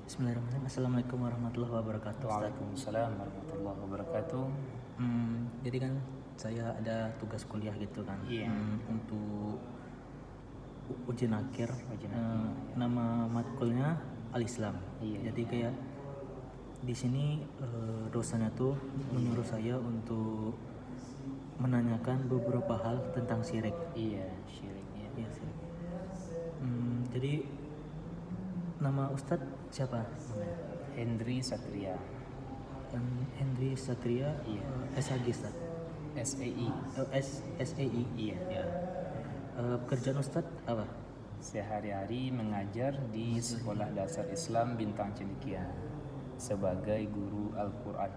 Bismillahirrahmanirrahim. Assalamualaikum warahmatullahi wabarakatuh, Ustaz. Waalaikumsalam warahmatullahi wabarakatuh. Jadi kan saya ada tugas kuliah gitu kan. Iya. Untuk ujian akhir. Ujian akhir, Nama matkulnya Al-Islam. Iya. Jadi kayak di sini dosennya tuh menyuruh saya untuk menanyakan beberapa hal tentang syirik. Iya, syiriknya. Iya, syirik. Jadi nama Ustadz siapa? Hendri Satria. Hendri Satria. Iya. SAG Ustadz. SEI. SAI. Iya. Ya. Pekerjaan Ustadz apa? Sehari-hari mengajar di Sekolah Dasar Islam Bintang Cendekia sebagai guru Al-Quran.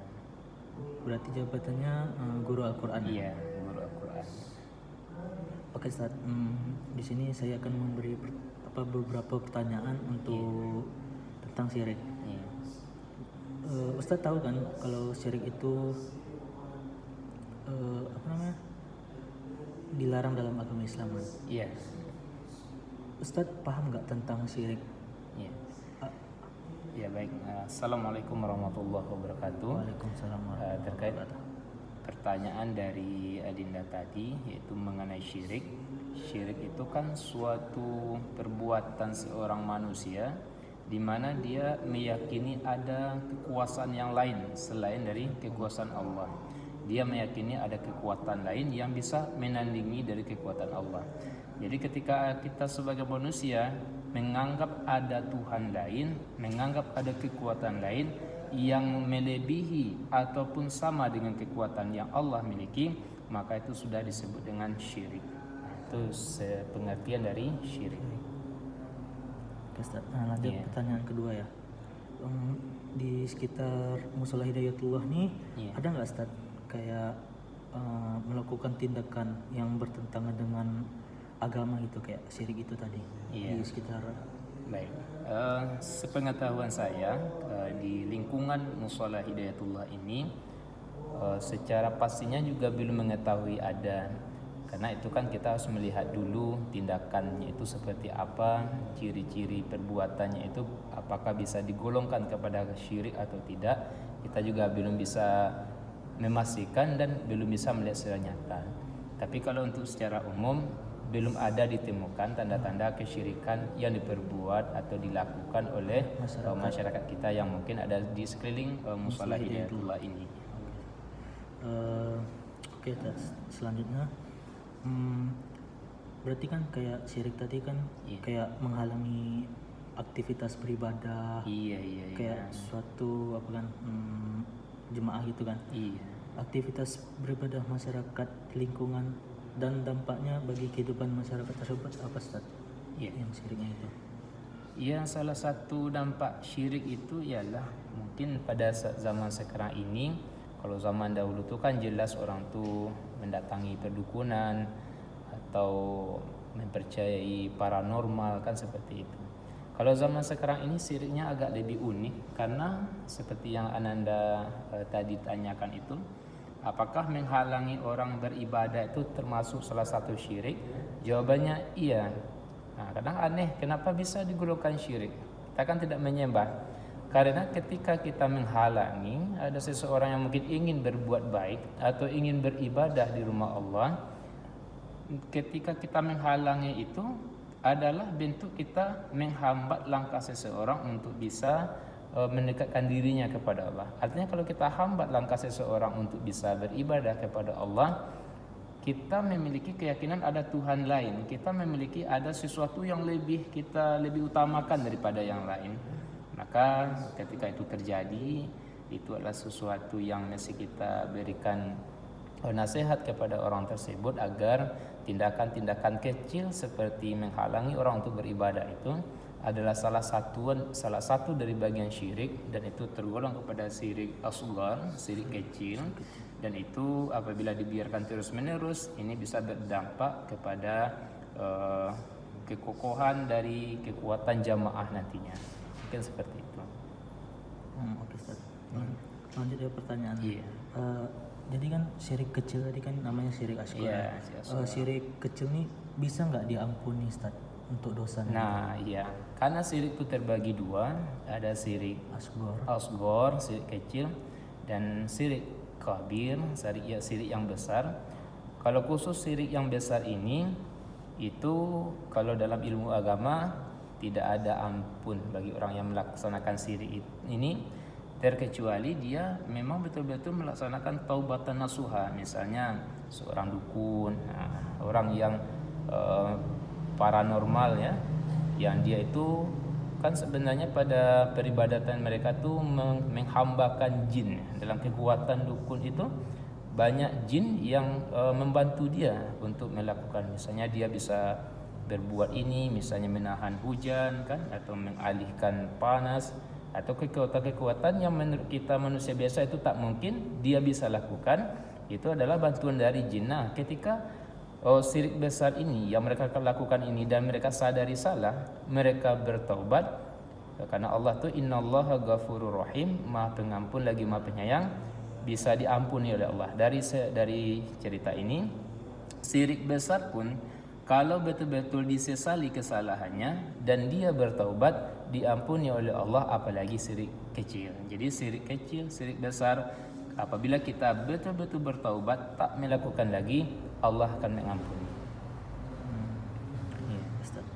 Berarti jabatannya guru Al-Quran. Iya, guru Al-Quran. Oke Ustadz, di sini saya akan memberi beberapa pertanyaan untuk tentang syirik. Iya. Ustadz tahu kan kalau syirik itu dilarang dalam agama Islam kan? Iya. Ustadz paham nggak tentang syirik? Iya. Ya baik. Assalamualaikum warahmatullahi wabarakatuh. Waalaikumsalam Terkait pertanyaan dari Adinda tadi, yaitu mengenai syirik. Syirik itu kan suatu perbuatan seorang manusia di mana dia meyakini ada kekuasaan yang lain selain dari kekuasaan Allah. Dia meyakini ada kekuatan lain yang bisa menandingi dari kekuatan Allah. Jadi ketika kita sebagai manusia menganggap ada Tuhan lain, menganggap ada kekuatan lain yang melebihi ataupun sama dengan kekuatan yang Allah miliki, maka itu sudah disebut dengan syirik. Itu pengertian dari syirik. Ustaz. Nah, lanjut pertanyaan kedua ya. Di sekitar Musola Hidayatullah nih ada nggak Ustaz kayak melakukan tindakan yang bertentangan dengan agama gitu kayak syirik itu tadi di sekitar? Baik. Sepengetahuan saya di lingkungan Musola Hidayatullah ini secara pastinya juga belum mengetahui ada. Karena itu kan kita harus melihat dulu tindakannya itu seperti apa, ciri-ciri perbuatannya itu apakah bisa digolongkan kepada syirik atau tidak. Kita juga belum bisa memastikan dan belum bisa melihat secara nyata. Tapi kalau untuk secara umum belum ada ditemukan tanda-tanda kesyirikan yang diperbuat atau dilakukan oleh masyarakat kita yang mungkin ada di sekeliling Musola Hidayatullah ini. Oke, selanjutnya. Berarti kan kayak syirik tadi kan kayak menghalangi aktivitas beribadah. Iya. Kayak suatu apa kan jemaah gitu kan. Iya. Aktivitas beribadah masyarakat lingkungan dan dampaknya bagi kehidupan masyarakat tersebut apa Ustaz? Yang syiriknya itu. Ya, salah satu dampak syirik itu ialah mungkin pada zaman sekarang ini. Kalau zaman dahulu tuh kan jelas orang tuh mendatangi perdukunan atau mempercayai paranormal kan seperti itu. Kalau zaman sekarang ini syiriknya agak lebih unik karena seperti yang Ananda tadi tanyakan itu, apakah menghalangi orang beribadah itu termasuk salah satu syirik? Jawabannya iya. Nah, kadang aneh kenapa bisa digolongkan syirik? Kita kan tidak menyembah. Karena ketika kita menghalangi ada seseorang yang mungkin ingin berbuat baik atau ingin beribadah di rumah Allah, ketika kita menghalangi itu adalah bentuk kita menghambat langkah seseorang untuk bisa mendekatkan dirinya kepada Allah. Artinya kalau kita hambat langkah seseorang untuk bisa beribadah kepada Allah, kita memiliki keyakinan ada Tuhan lain, kita memiliki ada sesuatu yang kita lebih utamakan daripada yang lain. Maka ketika itu terjadi, itu adalah sesuatu yang mesti kita berikan nasihat kepada orang tersebut agar tindakan-tindakan kecil seperti menghalangi orang untuk beribadah itu adalah salah satu dari bagian syirik, dan itu tergolong kepada syirik asghar, syirik kecil, dan itu apabila dibiarkan terus-menerus ini bisa berdampak kepada kekokohan dari kekuatan jamaah nantinya. Mungkin seperti itu. Oke Ustaz. Lanjut ya pertanyaan. Iya. Jadi kan syirik kecil tadi kan namanya syirik asghar. Iya, Syirik kecil nih bisa nggak diampuni Ustaz? untuk dosanya? Nah, iya. Karena syirik itu terbagi dua, ada syirik asghar, syirik kecil, dan syirik kabir, syirik yang besar. Kalau khusus syirik yang besar ini, itu kalau dalam ilmu agama tidak ada ampun bagi orang yang melaksanakan syirik ini, terkecuali dia memang betul-betul melaksanakan taubatan nasuha. Misalnya seorang dukun, orang yang paranormal ya, yang dia itu kan sebenarnya pada peribadatan mereka tuh menghambakan jin. Dalam kekuatan dukun itu banyak jin yang membantu dia untuk melakukan, misalnya dia bisa berbuat ini, misalnya menahan hujan kan, atau mengalihkan panas, atau kekuatan-kekuatan yang menurut kita manusia biasa itu tak mungkin dia bisa lakukan, itu adalah bantuan dari jin. Nah, ketika syirik besar ini yang mereka lakukan ini dan mereka sadari salah, mereka bertaubat, karena Allah tuh innallaha ghafurur rahim, Maha Pengampun lagi Maha Penyayang, bisa diampuni oleh Allah. Dari cerita ini, syirik besar pun kalau betul-betul disesali kesalahannya dan dia bertaubat, diampuni oleh Allah, apalagi syirik kecil. Jadi syirik kecil, syirik besar, apabila kita betul-betul bertaubat, tak melakukan lagi, Allah akan mengampuni. Ya, Ustaz.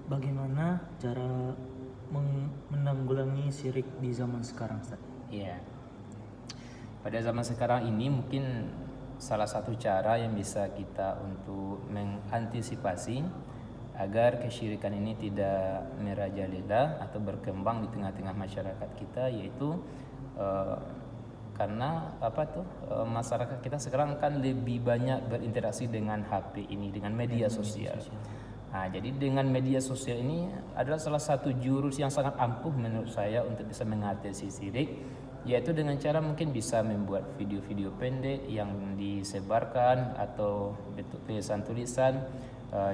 Bagaimana cara menanggulangi syirik di zaman sekarang, Ustaz? Ya, pada zaman sekarang ini mungkin salah satu cara yang bisa kita untuk mengantisipasi agar kesyirikan ini tidak merajalela atau berkembang di tengah-tengah masyarakat kita, yaitu karena masyarakat kita sekarang kan lebih banyak berinteraksi dengan HP ini, dengan media sosial. Nah, jadi dengan media sosial ini adalah salah satu jurus yang sangat ampuh menurut saya untuk bisa mengatasi syirik, yaitu dengan cara mungkin bisa membuat video-video pendek yang disebarkan atau bentuk tulisan-tulisan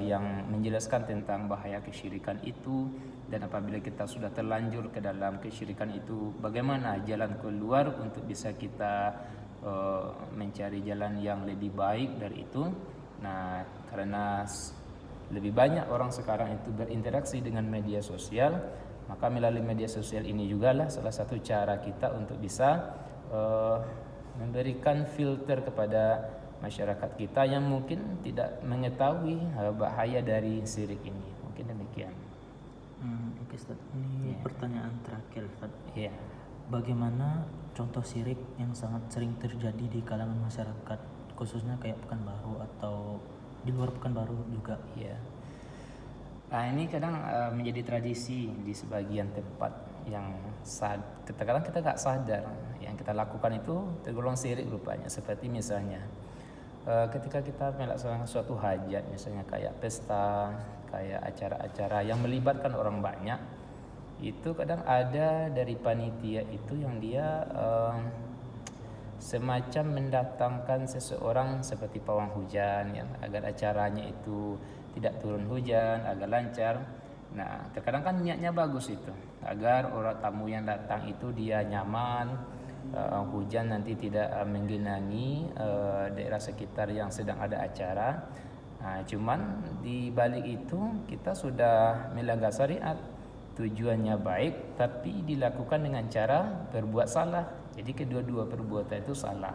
yang menjelaskan tentang bahaya kesyirikan itu, dan apabila kita sudah terlanjur ke dalam kesyirikan itu, bagaimana jalan keluar untuk bisa kita mencari jalan yang lebih baik dari itu. Nah, karena lebih banyak orang sekarang itu berinteraksi dengan media sosial, maka melalui media sosial ini juga lah salah satu cara kita untuk bisa memberikan filter kepada masyarakat kita yang mungkin tidak mengetahui bahaya dari syirik ini. Mungkin demikian. Oke, Ustaz. Ini pertanyaan terakhir, Ustaz. Iya. Bagaimana contoh syirik yang sangat sering terjadi di kalangan masyarakat, khususnya kayak Pekanbaru atau di luar Pekanbaru juga? Iya. Nah, ini kadang menjadi tradisi di sebagian tempat yang kadang kita nggak sadar yang kita lakukan itu tergolong syirik rupanya. Seperti misalnya ketika kita melaksanakan suatu hajat, misalnya kayak pesta, kayak acara-acara yang melibatkan orang banyak, itu kadang ada dari panitia itu yang dia semacam mendatangkan seseorang seperti pawang hujan yang agar acaranya itu tidak turun hujan, agar lancar. Nah, terkadang kan niatnya bagus itu, agar orang tamu yang datang itu dia nyaman, hujan nanti tidak menggenangi daerah sekitar yang sedang ada acara. Nah, cuman di balik itu kita sudah melanggar syariat. Tujuannya baik, tapi dilakukan dengan cara berbuat salah. Jadi kedua-dua perbuatan itu salah.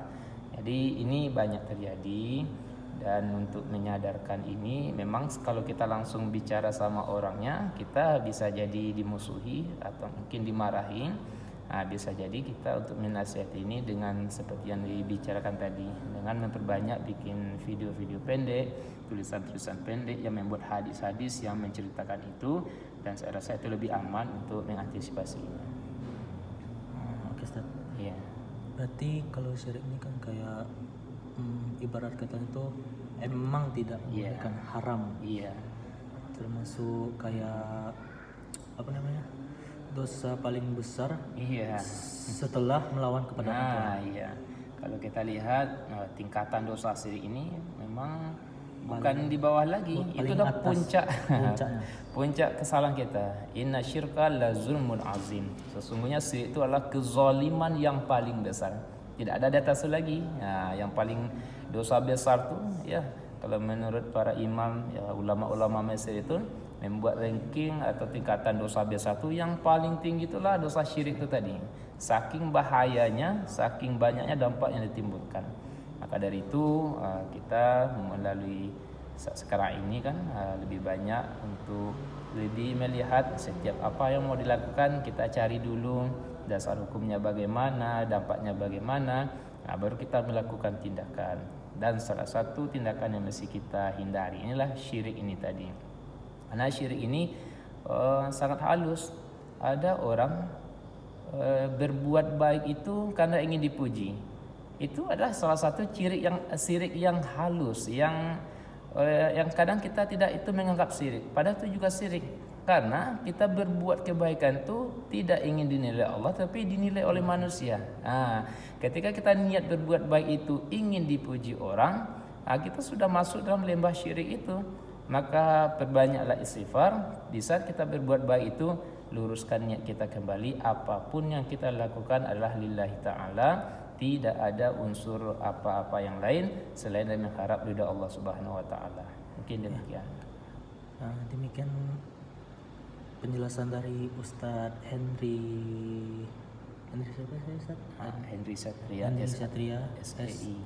Jadi ini banyak terjadi, dan untuk menyadarkan ini memang kalau kita langsung bicara sama orangnya, kita bisa jadi dimusuhi atau mungkin dimarahi. Nah, bisa jadi kita untuk menasihati ini dengan seperti yang dibicarakan tadi, dengan memperbanyak bikin video-video pendek, tulisan-tulisan pendek yang membuat hadis-hadis yang menceritakan itu, dan saya rasa itu lebih aman untuk mengantisipasinya. Oke, Ustaz. Iya. Berarti kalau syirik ini kan kayak ibarat kata itu emang tidak membolehkan, haram. Iya. Termasuk kayak apa namanya, dosa paling besar setelah melawan kepada orang tua. Nah, iya. Kalau kita lihat tingkatan dosa syirik ini memang bukan di bawah lagi, itu dah puncaknya. Puncak kesalahan kita. Inna syirka la zulmun azim. Sesungguhnya syirik itu adalah kezaliman yang paling besar. Tidak ada di atas lagi. Nah, yang paling dosa besar tu ya, Kalau menurut para imam, ya ulama-ulama Mesir itu membuat ranking atau tingkatan dosa biasa itu yang paling tinggi itulah dosa syirik itu tadi. Saking bahayanya, saking banyaknya dampak yang ditimbulkan. Maka dari itu kita melalui sekarang ini kan lebih banyak untuk lebih melihat setiap apa yang mau dilakukan, kita cari dulu dasar hukumnya bagaimana, dampaknya bagaimana, baru kita melakukan tindakan. Dan salah satu tindakan yang mesti kita hindari inilah syirik ini tadi. Karena syirik ini sangat halus. Ada orang berbuat baik itu karena ingin dipuji. Itu adalah salah satu syirik yang halus, yang kadang kita tidak itu menganggap syirik. Padahal itu juga syirik. Karena kita berbuat kebaikan itu tidak ingin dinilai Allah, tapi dinilai oleh manusia. Ketika kita niat berbuat baik itu ingin dipuji orang, kita sudah masuk dalam lembah syirik itu. Maka perbanyaklah istighfar. Di saat kita berbuat baik itu, luruskan niat kita kembali. Apapun yang kita lakukan adalah lillahi ta'ala. Tidak ada unsur apa-apa yang lain selain dari mengharap ridha Allah Subhanahu wa taala. Mungkin demikian. Demikian penjelasan dari Ustadz Henry siapa saya Ustadz? Henry Satria, Henry Satria SEI.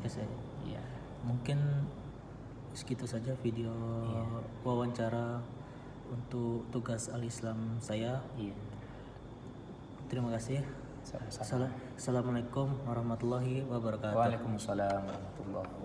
Iya. Mungkin segitu saja video wawancara untuk tugas Al-Islam saya. Iya. Terima kasih. Sama-sama. Assalamualaikum warahmatullahi wabarakatuh. Waalaikumsalam warahmatullahi wabarakatuh.